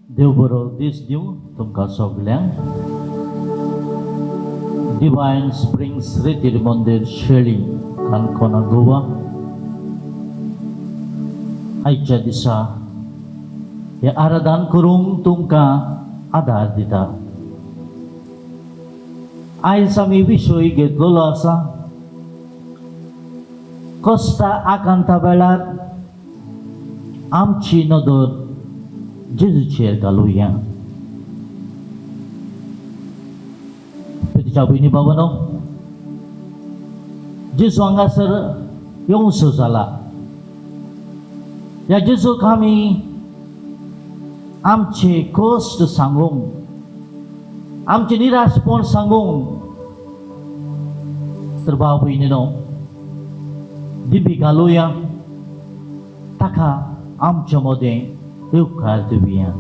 देव बरो दीस दिव तुमकां सगल्यांक डिवायन स्प्रिंग्स रितीर मंदिर शेळी काणकोणा गोवा आयच्या दिसा हे आराधन करूंक तुमकां आदार दिता. आयज आमी विशय घेतलेलो आसा कश्टा आकांता वेळार आमची नदर जेजूचेर घालुया. प्रितीच्या भयणी भावांनो, जेजू हांगासर येवंसो जाला. ह्या जेजूक आमी आमचे कश्ट सांगूंक, आमचे निराशपण सांगूंक, तर भाव भयणीनो दिबी घालुया, ताका आमच्या मदें येवकार दिवया.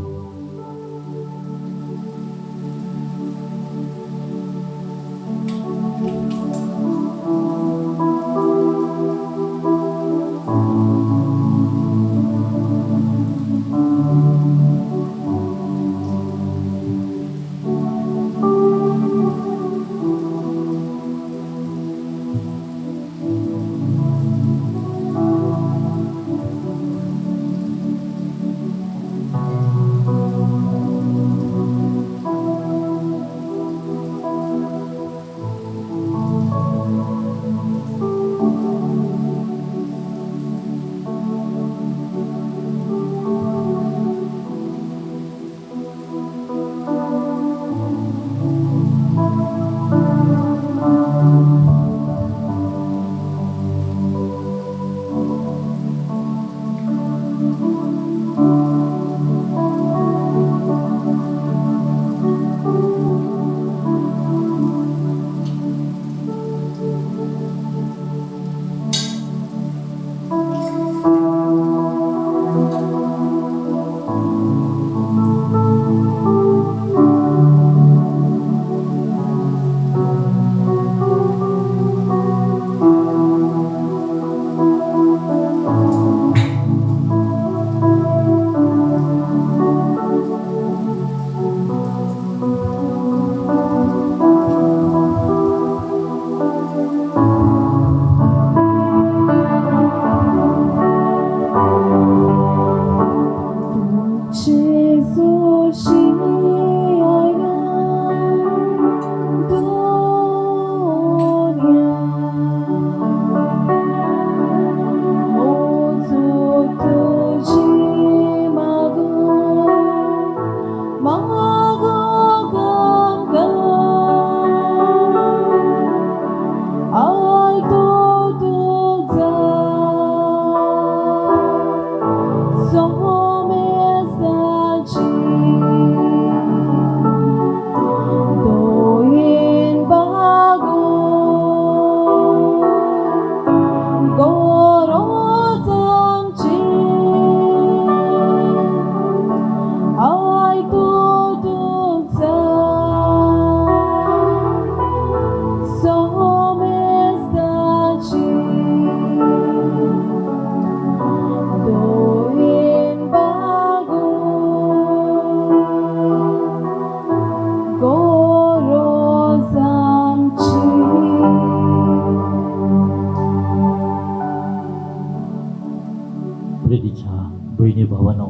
प्रितीच्या भयणी भावांनो,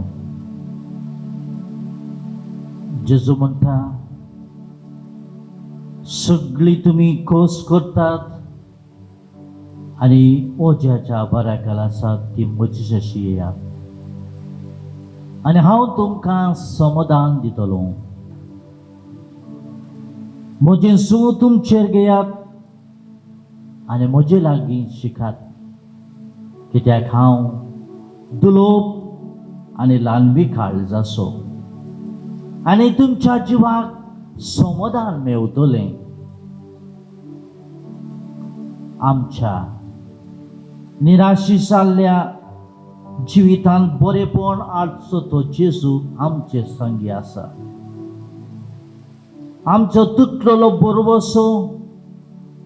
जेजू म्हणटा सगळी तुम्ही कोस करतात आणि ओज्याच्या बऱ्याकाल आसात ती म्हजेशी येयात आणि हांव तुमकां समाधान दितलो. म्हजें सूं तुमचेर घेयात आनी म्हजे लागीं शिकात, कित्याक हांव दुलोप आनी ल्हानवी काळजाचो आनी तुमच्या जिवाक समाधान मेवतलें. आमच्या निराशी जाल्ल्या जिवितांत बरेपण हाडचो तो जेजू आमचे संगी आसा. आमचो तुटलेलो बरोवसो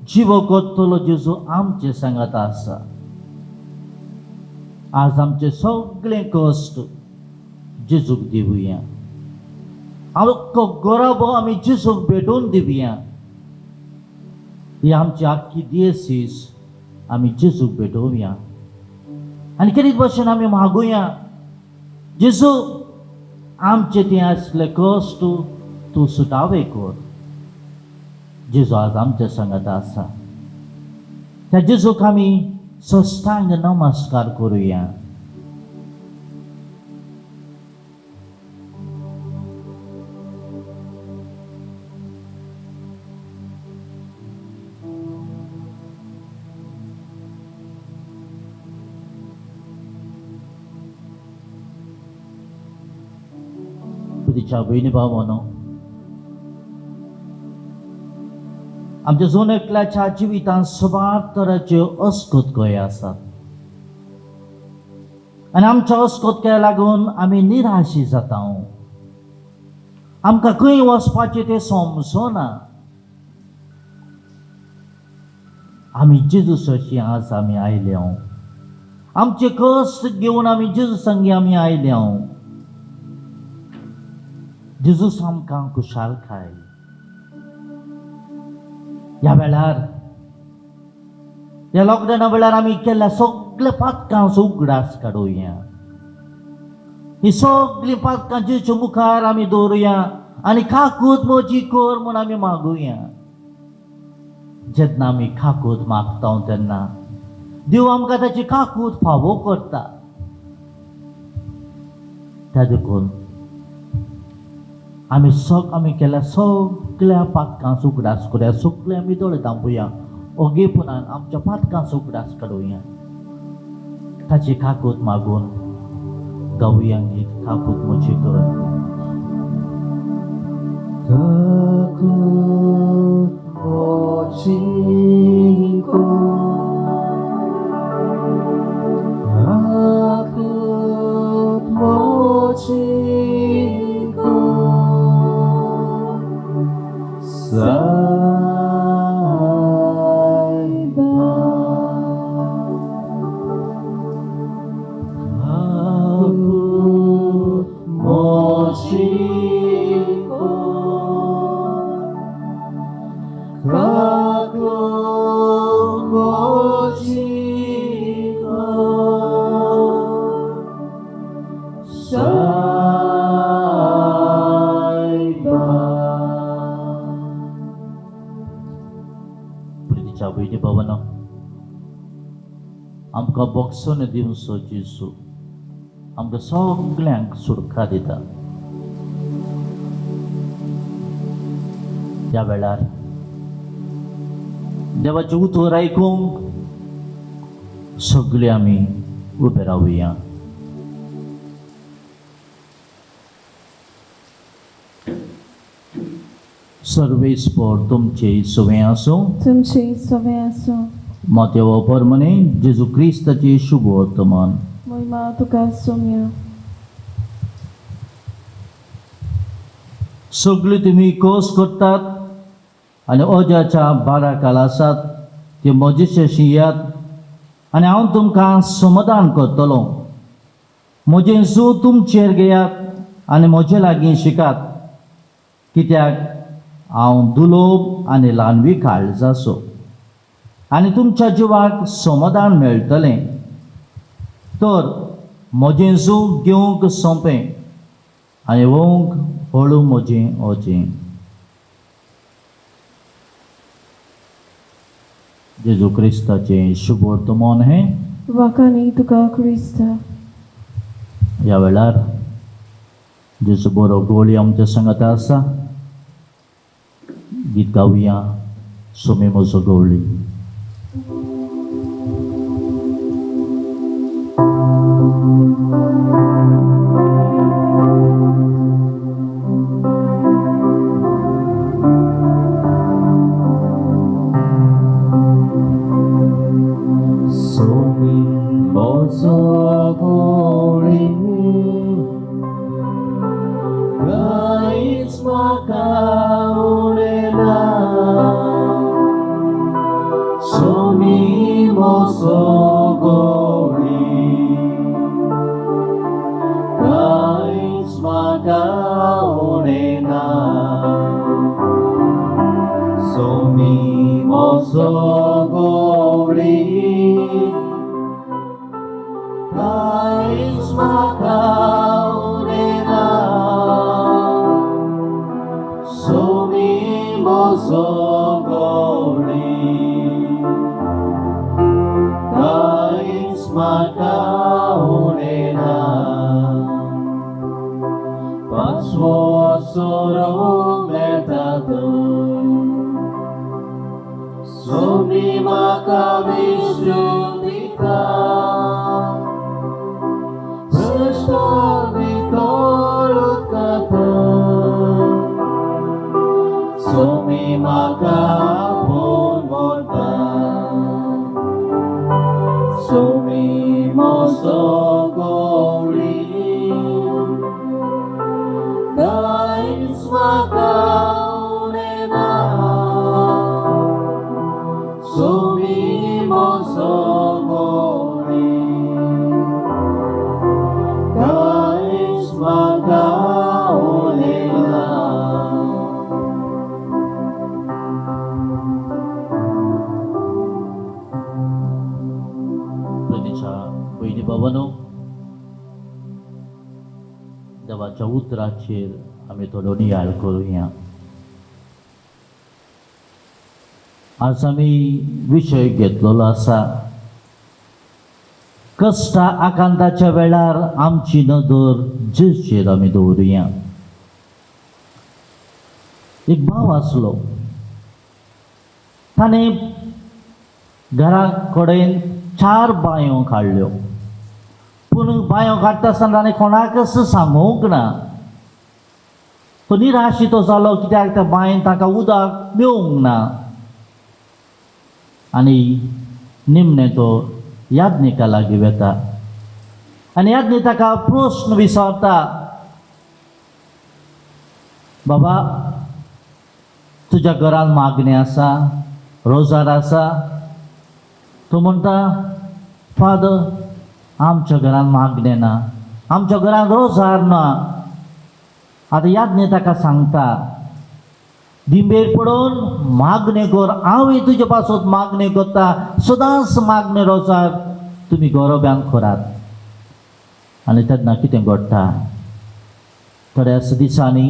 जिवो करतलो जेजू आमचे सांगात आसा. आज आमचे सगळे कश्ट जेजूक दिवया. अख्खो गोराबो आमी जेजूक भेटून दिवया. ही आमची आख्खी दियेसीस आमी जेजूक भेटोवया आनी कितें भशेन आमी मागुया, जेजू आमचे ते असले कश्ट तूं सुटावे कर. जेजू आज आमच्या संगत आसा. त्या जेजूक आमी सश्टांग नमस्कार करुया. तिच्या बहिणी भावानो, आमच्या जोनेकल्याच्या जिवितांत सुमार तरांचे अस्कोतकाय आसात आनी आमच्या अस्कोतक्या लागून आमी निराशी जाता. आमकां खंय वचपाचें तें समजना. आमी जेजू सशी आज आमी आयले. आमचे कश्ट घेवन आमी जेजू संगी आमी आयले. जेजू आमकां खुशालकाय. ह्या वेळार, ह्या लॉकडावना वेळार आमी केल्ल्या सगळ्या पातकां उगडास काडुया. ही सगळीं पातकां जेजूच्या मुखार आमी दवरुया आनी काकूत म्हजी कर म्हूण आमी मागुया. जेन्ना आमी काकूत मागता तेन्ना देव आमकां ताची काकूत फावो करता. त्या देखून आमी केल्या सगळ्या पातकां उगडास करूया. सगळे आमी दोळे धांपूया. ओगेपणान आमच्या पातकां उगडास काडुया. ताची काकूत मागून गावुया गीत, काकूत म्हजी कर. काकूत म्हजी कर, काकूत म्हजी बहिणी भावांनो, आमकां बक्षण दिवचो जेजू आमकां सगळ्यांक सुटका दिता. ह्या वेळार देवाचें उतर आयकूंक सगळे आमी उबे रावुया. सर्वेस्पर तुमचे सोवे आसूं. तुमचे सोवे आसूं. Mateło pormone Jezu Chrystacie शुभ वर्तमान. Moima तुका सोम्या. सगळे तुम्ही कोस करतात आनी ओजाच्या बारा काल आसात ते म्हजेशें यात आनी हांव तुमकां समाधान करतलो. म्हजें जू तुमचेर घेयात आनी म्हजे लागीं शिकात, कित्याक हांव दुलोब आनी ल्हानवी काळजाचो आनी तुमच्या जिवाक समाधान मेळटलें. तर म्हजें जूग घेवंक सोंपें आनी वोवंक हळू म्हजें ओजें. जेजू क्रिस्ताचें शुभ वर्तमान हें. वाकानी तुका क्रिस्ता. ह्या वेळार जेजू बरो गोळी आमच्या संगत आसा. गीत गावया, सोमे म्हजो गवळी. सोमे म्हजो गवळी, कांयच म्हाका उरना. सोमे म्हजो गवळी, कांयच म्हाका उरना. Somi मोसोगोरी Kais makaurena Somi mosogori Kais makaurena Paswasoro metadoi Somi makavishuddhika Somi makapun mota Somi mosogori Kais makaurena Somi mosogori Kais makaurena बहिणीच्या बहिणी भावांनो, देवाच्या उतराचेर आमी थोडो नियाळ करुया. आज आमी विशय घेतलेलो आसा कष्ट आकांताच्या वेळार आमची नदर जेजूचेर आमी दवरुया. एक भाव आसलो, ताणें घरा कडेन 4 बांयो काडल्यो, पूण बांयो काडटा आसतना ताणें कोणाकच सांगूंक ना. तो निराशितो जालो, कित्याक त्या बांयेन ताका उदक मेळूंक ना. आनी निमणे तो याज्ञिका लागीं वता आनी याज्ञ ताका प्रश्न विचारता, बाबा तुज्या घरान मागणी आसा, रोजार आसा? तो म्हणटा, फादर आमच्या घरान मागणें ना, आमच्या घरान रोजार ना. आतां याज्ञ ताका सांगता, दिंबेर पडोवन मागणें कर, हांवूय तुजे पासून मागणें करता, सदांच मागणें रोजार तुमी गरोब्यांक करात. आनी तेन्ना कितें घडटा, थोड्याच दिसांनी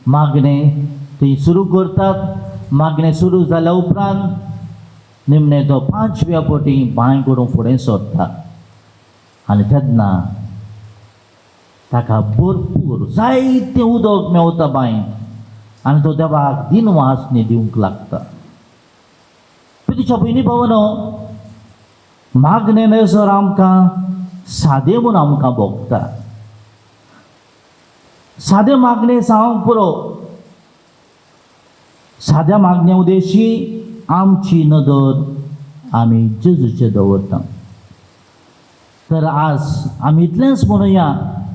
मागणें थंय सुरू करतात. मागणें सुरू जाल्या उपरांत निमणे तो 5व्या फावटी बांय करून फुडें सरता. आनी तेन्ना ताका भरपूर जायतें उदक मेवता बांयन, आनी तो देवाक दिनवासनी दिवंक लागता. तुज्या भयणी भावांनो, मागणें नजर आमकां सादें म्हूण आमकां भोगता. सादें मागणें जावंक पुरो. साद्या मागणे उदेशी आमची नदर आमी जेजूचेर दवरता. तर आज आमी इतलेंच म्हणुया,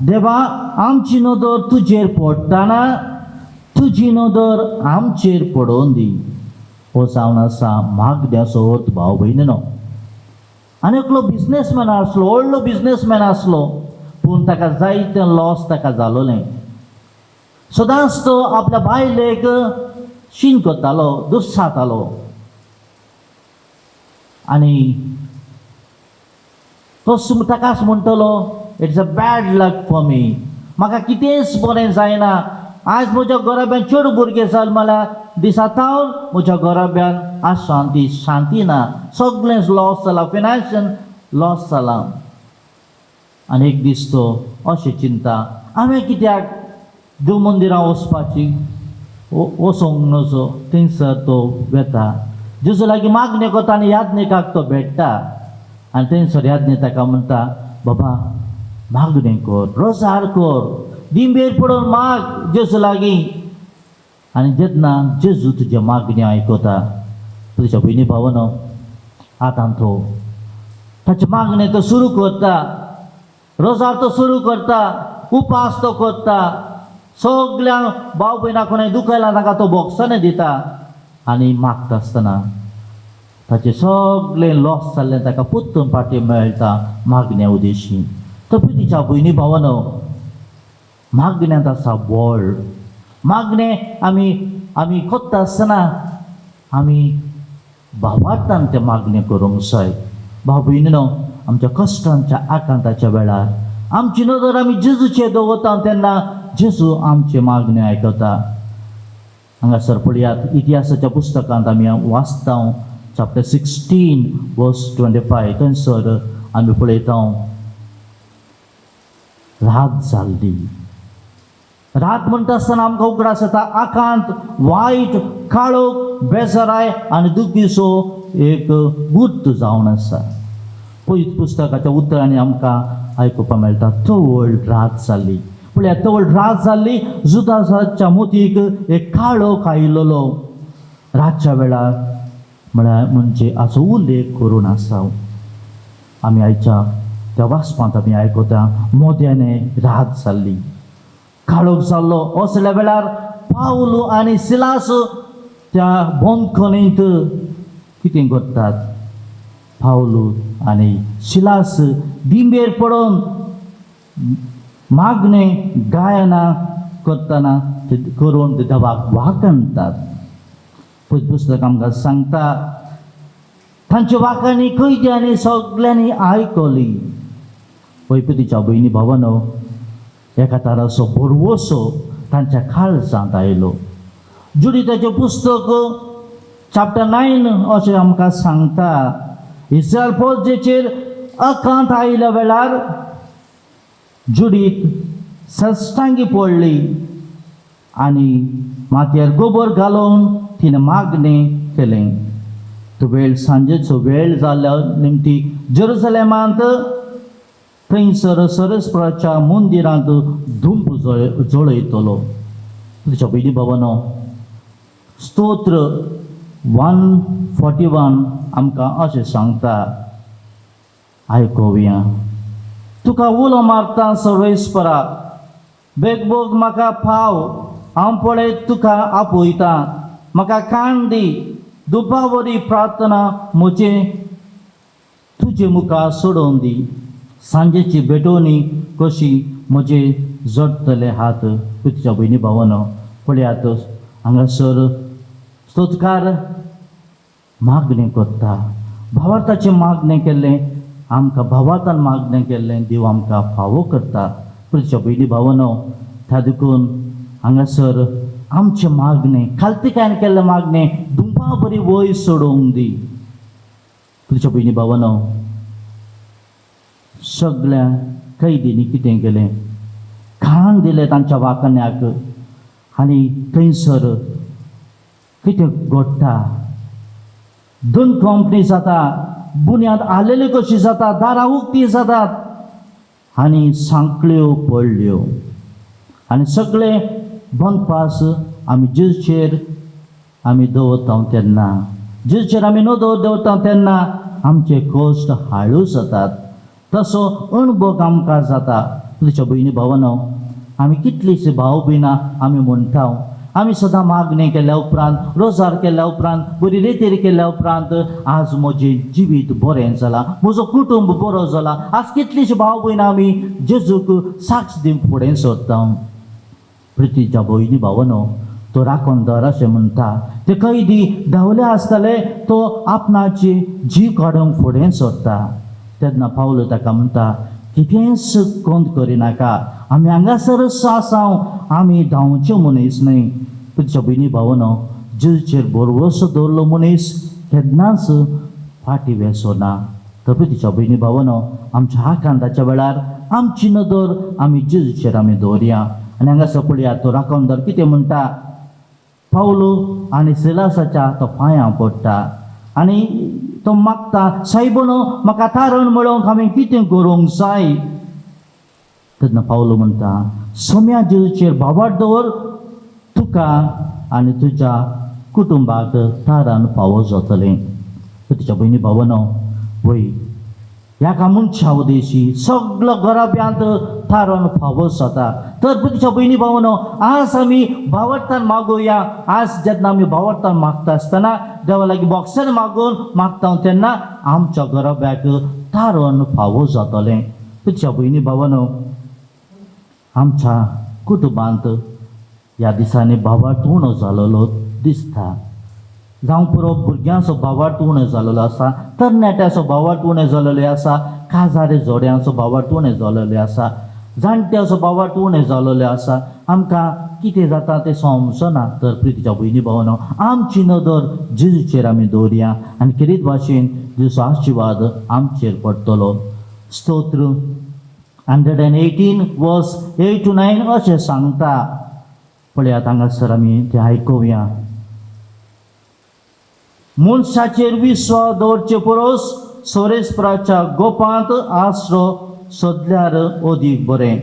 देवा आमची नदर तुजेर पडटाना तुजी नदर आमचेर पडोवन दी. हो जावन आसा मागण्याचो अर्थ भाव भयणीनो. आनी एकलो बिझनेसमॅन आसलो, व्हडलो बिझनेसमॅन आसलो, पूण ताका जायतें लॉस ताका जालोलें. सदांच तो आपल्या बायलेक शीन करतालो, दुस्सातालो. आनी तो ताकाच म्हणटलो, it's a bad luck for me, म्हाका कितेंच बरें जायना. आज म्हज्या घराब्यान चड भुरगे जाल म्हळ्यार दिसातावन म्हज्या घराब्यान आज शांती ना, सगळें लॉस जाला, फायनान्शियल लॉस जाला. आनी एक दीस तो अशें चिंता, हांवें कित्याक देव मंदिरां वचपाची, वचोंक नजो. थंयसर तो वेता, जेजू लागीं मागणें करता आनी याज्ञिकाक तो भेटता. आनी थंयसर याज्ञ ताका म्हणटा, बाबा मागणें कर, रोजार कर, दिंबेर पडोवन माग जेजू लागीं. आनी जेन्ना जेजू तुज्या मागणी आयकता, तुज्या भयणी भावांनो, आतां तो ताचे मागणें तो सुरू करता, रोजार तो सुरू करता, उपास तो करता, सगळ्या भाव भयणां कोणें दुखयलां ताका तो भोगसने दिता. आनी मागता आसतना ताचें सगळें लॉस जाल्लें ताका परतून फाटीं मेळटा मागण्या उदेशी. तपतीच्या भयणी भावांनो, मागण्यांत आसा बळ. मागणें आमी कोत्ता आसतना आमी भावार्थान ते मागणी करूंक जाय. भाव भयणीनो, आमच्या कश्टांच्या आकांताच्या वेळार आमची नदर आमी जेजूचेर दवरता तेन्ना जेजू आमची मागणी आयकता. हांगासर पळयात इतिहासाच्या पुस्तकांत आमी वाचता चॅप्टर 16 वर्स 25. थंयसर आमी पळयता रात जाल्ली. रात म्हणटा आसतना आमकां उगडास येता आकांत, वायट, काळोख, बेजाराय आनी दुखीचो एक गुर्त जावन आसा. पयत पुस्तकाच्या उतरांनी आमकां आयकुपाक मेळटा तवळ रात जाल्ली. पळयात, तवळ रात जाल्ली. जुदासाच्या मोतीक एक काळोख आयिल्लो. रातच्या वेळार म्हळ्यार म्हणजे हाचो उल्लेख करून आसा. आमी आयच्या त्या वाचपांत आमी आयकता मोद्याने रात जाल्ली, काळोख जाल्लो. असल्या वेळार पावलो आनी सिलास त्या बंदखणींत कितें करतात? पावलो आनी सिलास दिंबेर पडोवन मागणे गायना करतना करून देवाक वाकणतात. पयत पुस्तक आमकां सांगता तांची वाकाणी कैद्यांनी सगळ्यांनी आयकली. पैपतीच्या भयणी भावानो, एका तराचो बरवसो तांच्या काळजांत आयलो. जुडिताचें पुस्तक चॅप्टर 9 अशें आमकां सांगता. इस्रायल फौजेचेर आकांत आयिल्ल्या वेळार जुडीत सश्टांगी पडली आनी माथ्यार गोबर घालून तिणें मागणें केलें. तो वेळ सांजेचो वेळ जाल्ल्या निमती जेरुसलेमांत थंयसर सरस्वराच्या मंदिरांत धूप जळयतलो. तुज्या भयणी भावानो, स्तोत्र 141 आमकां अशें सांगता, आयकुया. तुका उलो मारता सर्वेस्परा, बेगबोग म्हाका पाव, हांव पळयत तुका आपयता. म्हाका कान दी, दुपावरी प्रार्थना म्हजे तुजे मुखार सोडून दी. सांजेची भेटोवणी कशी म्हजे जडटले हात. तुज्या भयणी भावानो, पळयात हांगासर स्तोत्रकार मागणें करता. भावार्थाचें मागणें केल्लें, आमकां भावार्थान मागणें केल्लें देव आमकां फावो करता. तुज्या भयणी भावानो, त्या देखून हांगासर आमचे मागणें, खालतिकायन केल्लें मागणें दुंपा बरी वयर सोडूंक दी. तुज्या भयणी भावानो, सगळ्या कैदींनी कितें केलें? खाण दिलें तांच्या वाकण्याक आनी थंयसर कितें घडटा? दोन कंपनी जाता, बुन्याद आलेली कशी जाता, दारां उक्तीं जातात आनी सांकल्यो पडल्यो आनी सगळे बंदपास आमी जेजूचेर आमी दवरता तेन्ना, जेजूचेर आमी नदर दवरता तेन्ना आमचे कश्ट हाळू जातात. तसो अणभव आमकां जाता. तुज्या भयणी भावानो, आमी कितलींशीं भाव भयणां आमी म्हणटा, आमी सदां मागणें केल्या उपरांत, रोजार केल्या उपरांत, बरी रितीर केल्या उपरांत आज म्हजें जिवीत बरें जालां, म्हजो कुटुंब बरो जाला. आज कितलींशीं भाव भयणां आमी जेजूक साक्ष दिवंक फुडें सरता. प्रितीच्या भयणी भावानो, तो राखणदार अशें म्हणटा, ते कैदी धांवले आसतले, तो आपणाची जीव काडूंक फुडें सरता. तेन्ना पावलो ताका म्हणटा, कितेंच कोंत करिनाका, आमी हांगासरच आसा, आमी धांवचे मनीस न्हय. तुज्या भयणी भावानो, जेजूचेर भरवसो दवरलो मनीस केन्नाच फाटी वेसना. तरी तिच्या भयणी भावानो, आमच्या आकांताच्या वेळार आमची नदर आमी जेजूचेर आमी दवरया. आनी हांगासर पळया, तो राखणदार कितें म्हणटा? पावलो आनी सिलासाच्या तो पांयां पडटा आनी तो मागता, सायबनो म्हाका तारण मेळोवंक हांवें कितें करूंक जाय? तेन्ना पावलो म्हणटा, सोम्या जेजूचेर भावार्थ दवर, तुका आनी तुज्या कुटुंबाक तारण फावो जातलें. तुज्या भयणी भावानो, वय ह्या मनशा उदेशी सगळो घराब्यांत तारण फावो जाता. तर तुज्या भयणी भावानो, आज आमी भावार्थान मागुया. आज जेन्ना आमी भावार्थान मागता आसतना देवा लागीं बोक्सान मागून मागता तेन्ना आमच्या घराब्याक तारण फावो जातलें. तुज्या भयणी भावानो, आमच्या कुटुंबांत ह्या दिसांनी भावार्थ उणो जालोलो दिसता. जावं पुरो भुरग्यांचो भावार्तूण जाल्लो आसा, तरणाट्याचो भावार्तूण जाल्लो आसा, काजारे जोड्यांचो भावार्तूण जाल्लो आसा, जाणट्याचो भावार्तूण जाल्लो आसा. आमकां कितें जाता तें समजना. तर प्रितीच्या भयणी भावांनो, आमची नदर जेजूचेर आमी दवरया आनी कितें भाशेन जेजूचो आशिर्वाद आमचेर पडटलो. स्तोत्र 118 वर्स 8 to 9 अशें सांगता. पळयात हांगासर आमी तें आयकुया. मनशाचेर विश्वास दवरचे परस सोरेस्पराच्या गोपांत आसरो सोदल्यार अदीक बरें.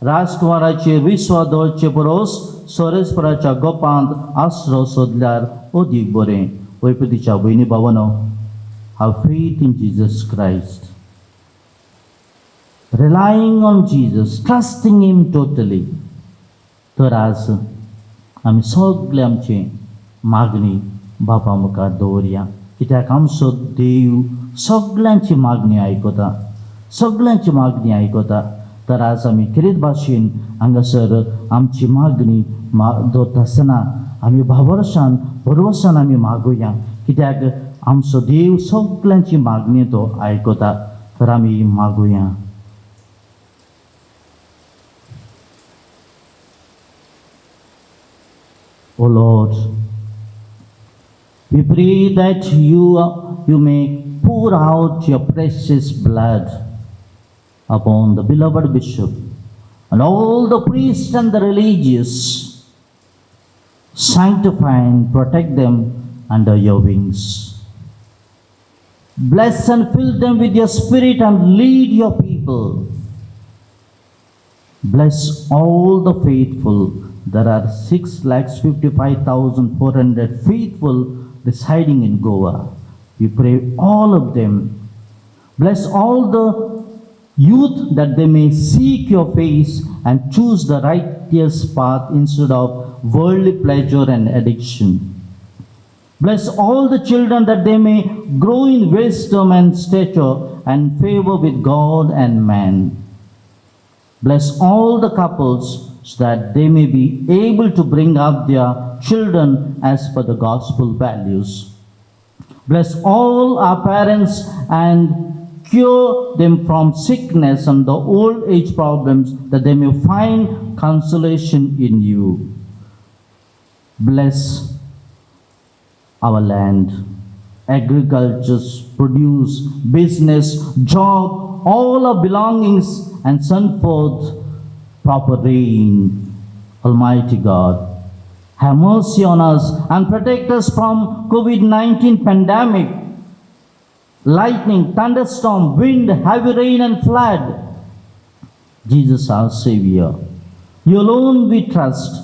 राजकुमाराचेर विश्वास दवरचे परस सोरेस्पराच्या गोपांत आसरो सोदल्यार अदीक बरें. वैपतीच्या भयणी भावांनो, have faith in Jesus Christ, relying on Jesus, trusting him totally. तर आज आमी सगळे आमची मागणी बापा मुखार दवरया. कित्याक आमचो देव सगळ्यांची मागणी आयकता, सगळ्यांची मागणी आयकता. तर आज आमी कितें भाशेन हांगासर आमची मागणी दवरता आसतना आमी भरवशान आमी मागुया. कित्याक आमचो देव सगळ्यांची मागणी तो आयकता. तर आमी मागुया. O Lord, we pray that you may pour out your precious blood upon the beloved bishop and all the priests and the religious. Sanctify and protect them under your wings. Bless and fill them with your spirit and lead your people. Bless all the faithful. There are 6,55,400 faithful residing in Goa. We pray all of them. Bless all the youth that they may seek your face and choose the righteous path instead of worldly pleasure and addiction. Bless all the children that they may grow in wisdom and stature and favor with God and man. Bless all the couples so that they may be able to bring up their children as per the gospel values. Bless all our parents and cure them from sickness and the old age problems, that they may find consolation in you. Bless our land, agriculture, produce, business, job, all our belongings, and send forth proper rain. Almighty God, have mercy on us and protect us from COVID-19 pandemic, lightning, thunderstorm, wind, heavy rain and flood. Jesus our Savior, you alone we trust.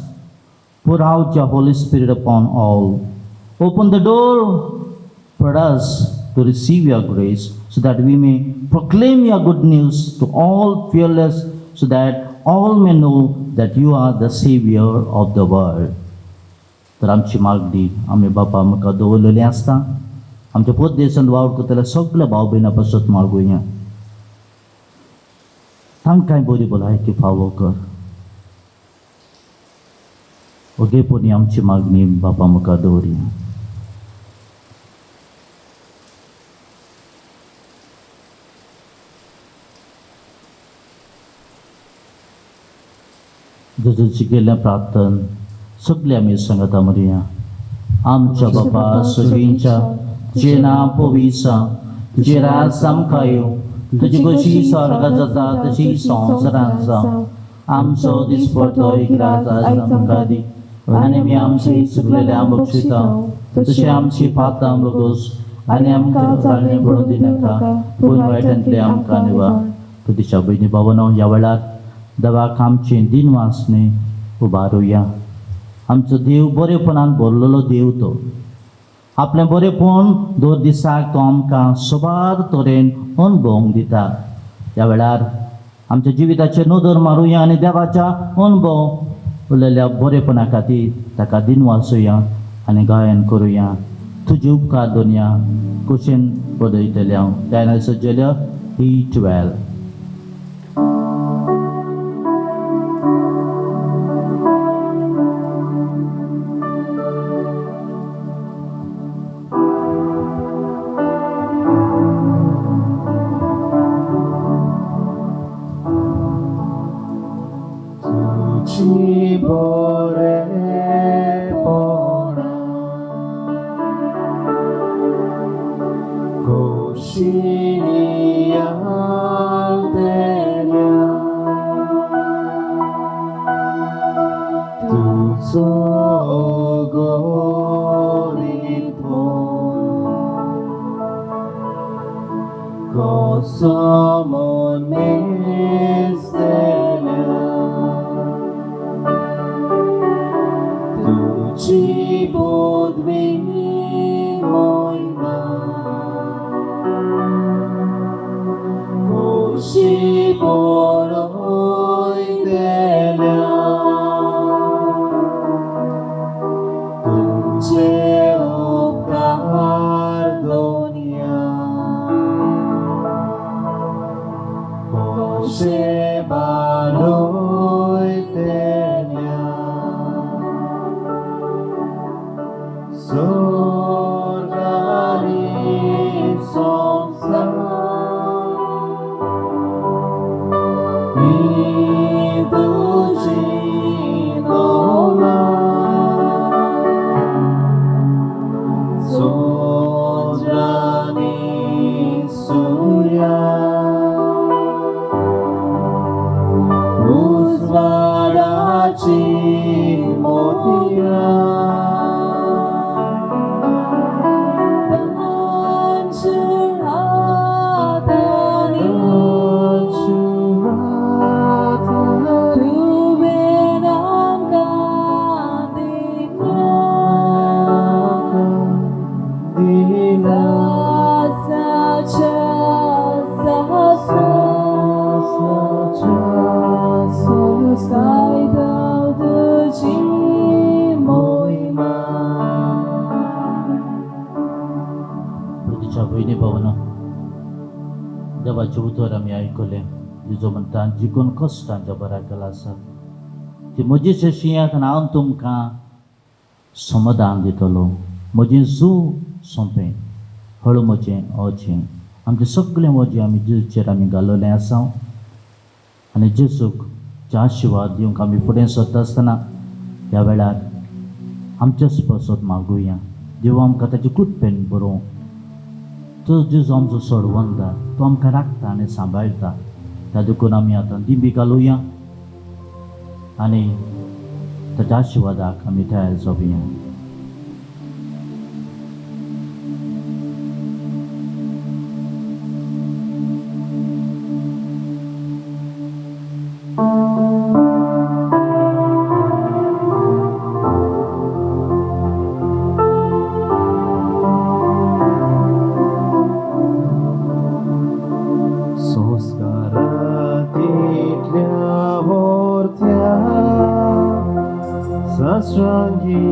Pour out your Holy Spirit upon all. Open the door for us to receive your grace, so that we may proclaim your good news to all fearless, so that all may know that you are the Savior of the world. तर आमची मागणी आमी बापा मुखार दवरलेली आसता. आमच्या पोद्देशान वावरतल्या सगळ्या भाव भयणां पासत मागुया. तांकांय बरी भलायकी फावो कर. ओगेपणी आमची मागणी बापा मुखार दवरया. जेजूची केल्लें प्रार्थन सगळीं आमी सांगता मरिया. आमच्या बापा सगळींच्या तुजें नांव पवित्र, तुजें राज आमकां येवं, तुजी कशी स्वर्गांत जाता तशी संवसारांत जावं. आमचो दिसपडटो एक रात आज आमकां दी, आनी आमी आमचे चुकलेल्या बक्षिता, तशें आमची पातां आमकां आनी आमकां जाणणे पडूं दिनाका, पूण वायटांतले आमकां निवार. तुज्या भयणी भावांनो, ह्या वेळार देवाक आमचें दिन वासणे उबारुया. आमचो देव बरेपणान भरलेलो देव तो. आपलें बरेपण दर दिसाक तो आमकां सोबार तरेन अणभवूंक दिता. ह्या वेळार आमच्या जिविताचेर नदर मारुया आनी देवाच्या अणभव उरलेल्या बरेपणा खातीर ताका दिन वासुया आनी गायन करुया. तुजे उपकार दोनया कुशेन पदयतले हांव गायना सज्जल्या ही 12. 집어래 보라 고신이 알되냐 두소고리도 고소몬 미스테냐 두지봇위 모이마 고시보로이 되냐 Jehovah Shebaloi tenya Sorgari somsa Miduji nola Sodrani surya Uzvadaci motia Pancuratani ini bawano dapat coba rami aikole di zaman tan jikon kostan jabara kalasa di muji sesiya kana antum ka समाधान दितलो मुझे जो सोंपे हळू मुझे ओचे आमचे सगळे मुझे आम्ही जेचेर आम्ही घालवले आसा आनी जेसूक जे आशिर्वाद दिवंक आमी फुडें सरता आसतना ह्या वेळार आमचेच पसत मागुया देव आमकां ताची कुटपेन बरोवंक तो जेजू आमचो सोडवंदा तो आमकां राखता आनी सांबाळटा त्या देखून आमी आतां दिबी घालुया आनी ताच्या आशिर्वादाक आमी तयार जावया Sastrangi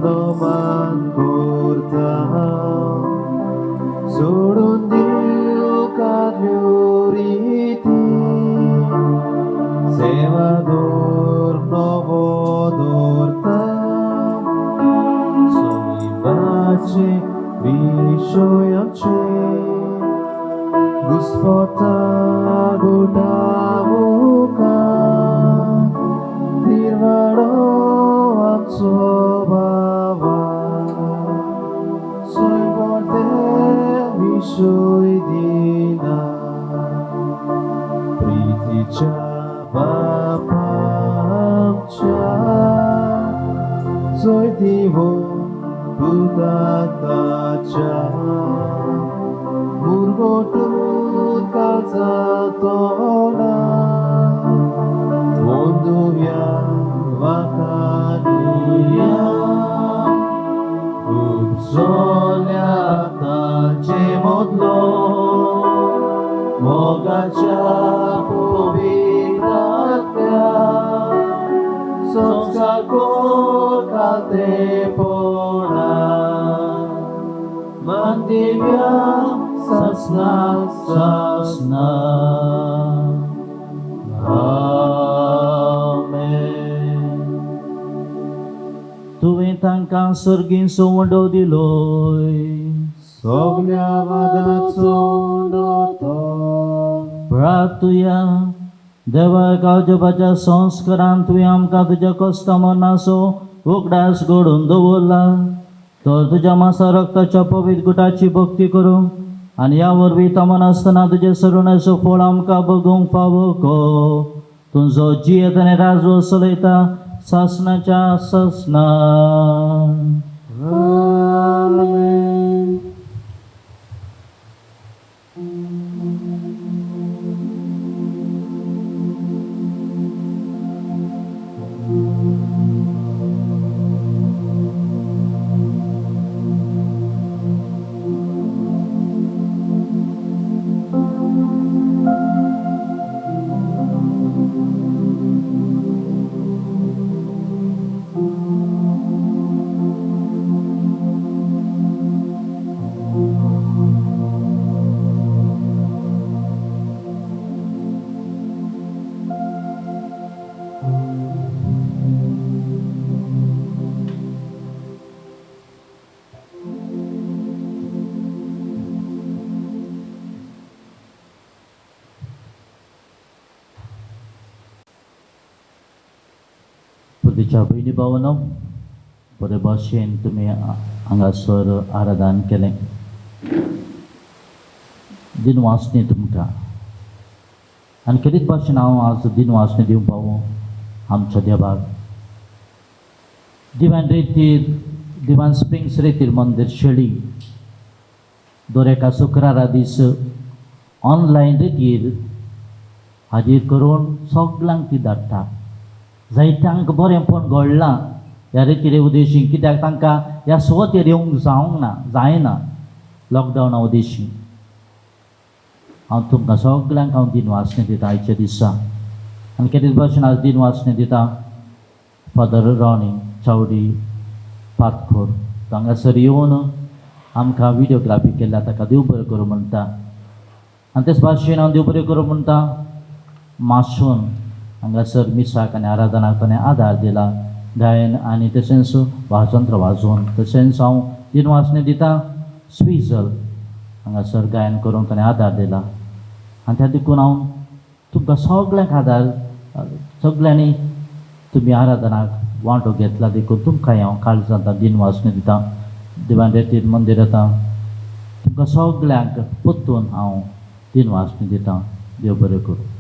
noman kurta Sodun diu kaduriti Sevador novodorta Solivace vishoyamce Guspota gudamuka Dirvado Sobhava Soy porte vishoy dina Priticha bapamcha Soy divo budatacha Murgotut kalzatona Wonduvya Vakanuya Upsolята чемодло Mogaccia povitapya Somskako kate pona Mandivya sasna sasna Tuwing tangkang surgin sumundo diloy Soglia vadat sundoto Pratuya देवा गावजोबाच्या संस्कारान तुवें आमकां तुज्या कश्टा मरणाचो उगडास घडोवन दवरला. तर तुज्या मासा रक्ताच्या पवित्र गुटाची भक्ती करूंक आनी ह्या वरवीं तमान आसतना तुजे सरुणाचो फळ आमकां भोगूंक फावो को. तुजो जियेत आनी राजवो चलयता सासणाच्या सासणा. Amen. पुर्तीच्या भयणी भावांनो, बरे भाशेन तुमी हांगासर आराधन केलें. दिनवासणी तुमकां आनी कितेंच भाशेन हांव आज दिनवासणी दिवंक पावूं आमच्या देवाक. दिवान रितीर दिवान स्प्रिंग्स रितीर मंदिर शेळी दर एका शुक्रारा दीस ऑनलायन रितीर हाजीर करून सगळ्यांक ती धाडटा. जायत्यांक बरेंपण घडलां ह्या रितीरे उदेशी, कित्याक तांकां ह्या सुवातेर येवंक जायना लॉकडावना उदेशी. हांव तुमकां सगळ्यांक हांव दिनवासणी दिता आयच्या दिसा. आनी कितेंच भाशेन आज दिनवासणी दिता फादर रॉनी चावडी पातखोर हांगासर येवन आमकां विडियोग्राफी केल्या, ताका देव बरें करूं म्हणटा. आनी तेच भाशेन हांव देव बरें करूं म्हणटा माशून हांगासर मिसाक आनी आराधनाक ताणें आदार दिला, गायन आनी तशेंच वाजंत्र वाजोवन. तशेंच हांव दिनवासणी दिता स्विझल हांगासर गायन करूंक ताणें आदार दिला. आनी त्या देखून हांव तुमकां सगळ्यांक आदार, सगळ्यांनी तुमी आराधनाक वांटो घेतला देखून तुमकांय हांव काळजांत दिनवासणी दिता. दिवान रितीर मंदिर येता तुमकां सगळ्यांक परतून हांव दिनवासणी दिता. देव बरें करूं.